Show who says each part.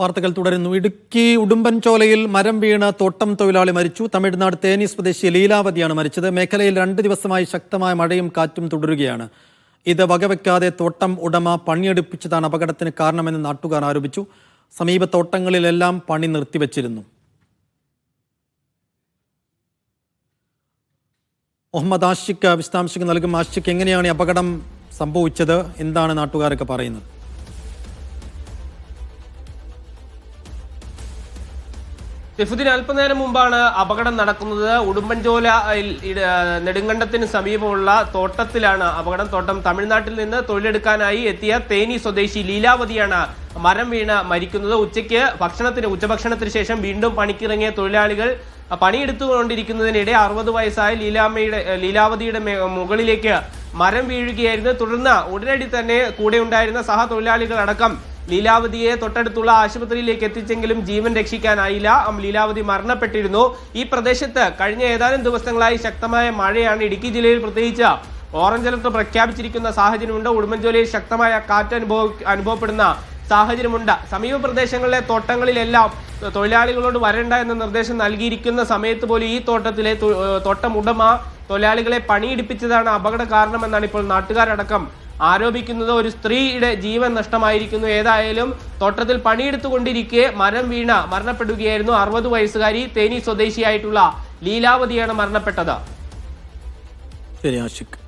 Speaker 1: വാർത്തകൾ തുടരുന്നു. ഇടുക്കി ഉടുമ്പൻചോലയിൽ മരം വീണ് തോട്ടം തൊഴിലാളി മരിച്ചു. തമിഴ്നാട് തേനി സ്വദേശി ലീലാവതിയാണ് മരിച്ചത്. മേഖലയിൽ 2 ദിവസമായി ശക്തമായ മഴയും കാറ്റും തുടരുകയാണ്. ഇത് വകവെക്കാതെ തോട്ടം ഉടമ പണിയെടുപ്പിച്ചതാണ് അപകടത്തിന് കാരണമെന്ന് നാട്ടുകാർ ആരോപിച്ചു. സമീപ തോട്ടങ്ങളിലെല്ലാം പണി നിർത്തിവച്ചിരുന്നു. മുഹമ്മദ് ആഷിഖ് വിശദാംശങ്ങൾ നൽകും. ആഷിഖ്, എങ്ങനെയാണ് ഈ അപകടം സംഭവിച്ചത്? എന്താണ് നാട്ടുകാരൊക്കെ പറയുന്നത്?
Speaker 2: ഷെഫുദ്ദീൻ, അല്പനേരം മുമ്പാണ് അപകടം നടക്കുന്നത്. ഉടുമ്പൻചോല നെടുങ്കണ്ടത്തിന് സമീപമുള്ള തോട്ടത്തിലാണ് അപകടം. തോട്ടം തമിഴ്നാട്ടിൽ നിന്ന് തൊഴിലെടുക്കാനായി എത്തിയ തേനി സ്വദേശി ലീലാവതിയാണ് മരം വീണ് മരിക്കുന്നത്. ഉച്ചഭക്ഷണത്തിന് ശേഷം വീണ്ടും പണിക്കിറങ്ങിയ തൊഴിലാളികൾ പണിയെടുത്തുകൊണ്ടിരിക്കുന്നതിനിടെ 60 വയസ്സായ ലീലാവതിയുടെ മുകളിലേക്ക് മരം വീഴുകയായിരുന്നു. തുടർന്ന് ഉടനടി തന്നെ കൂടെ ഉണ്ടായിരുന്ന സഹതൊഴിലാളികൾ അടക്കം ലീലാവതിയെ തൊട്ടടുത്തുള്ള ആശുപത്രിയിലേക്ക് എത്തിച്ചെങ്കിലും ജീവൻ രക്ഷിക്കാനായില്ല. ലീലാവതി മരണപ്പെട്ടിരുന്നു. ഈ പ്രദേശത്ത് കഴിഞ്ഞ ഏതാനും ദിവസങ്ങളായി ശക്തമായ മഴയാണ്. ഇടുക്കി ജില്ലയിൽ പ്രത്യേകിച്ച് ഓറഞ്ച് അലർട്ട് പ്രഖ്യാപിച്ചിരിക്കുന്ന സാഹചര്യമുണ്ട്. ഉടുമ്പൻചോലയിൽ ശക്തമായ കാറ്റ് അനുഭവപ്പെടുന്ന സാഹചര്യമുണ്ട്. സമീപ പ്രദേശങ്ങളിലെ തോട്ടങ്ങളിലെല്ലാം തൊഴിലാളികളോട് വരണ്ട എന്ന നിർദ്ദേശം നൽകിയിരിക്കുന്ന സമയത്ത് പോലും ഈ തോട്ടം ഉടമ തൊഴിലാളികളെ പണിയെടുപ്പിച്ചതാണ് അപകട കാരണമെന്നാണ് ഇപ്പോൾ നാട്ടുകാരടക്കം ആരോപിക്കുന്നത്. ഒരു സ്ത്രീയുടെ ജീവൻ നഷ്ടമായിരിക്കുന്നു. ഏതായാലും തോട്ടത്തിൽ പണിയെടുത്തുകൊണ്ടിരിക്കെ മരം വീണ മരണപ്പെടുകയായിരുന്നു. 60 വയസ്സുകാരി തേനി സ്വദേശിയായിട്ടുള്ള ലീലാവതിയാണ് മരണപ്പെട്ടത്.
Speaker 1: ശരി ആഷിഖ്.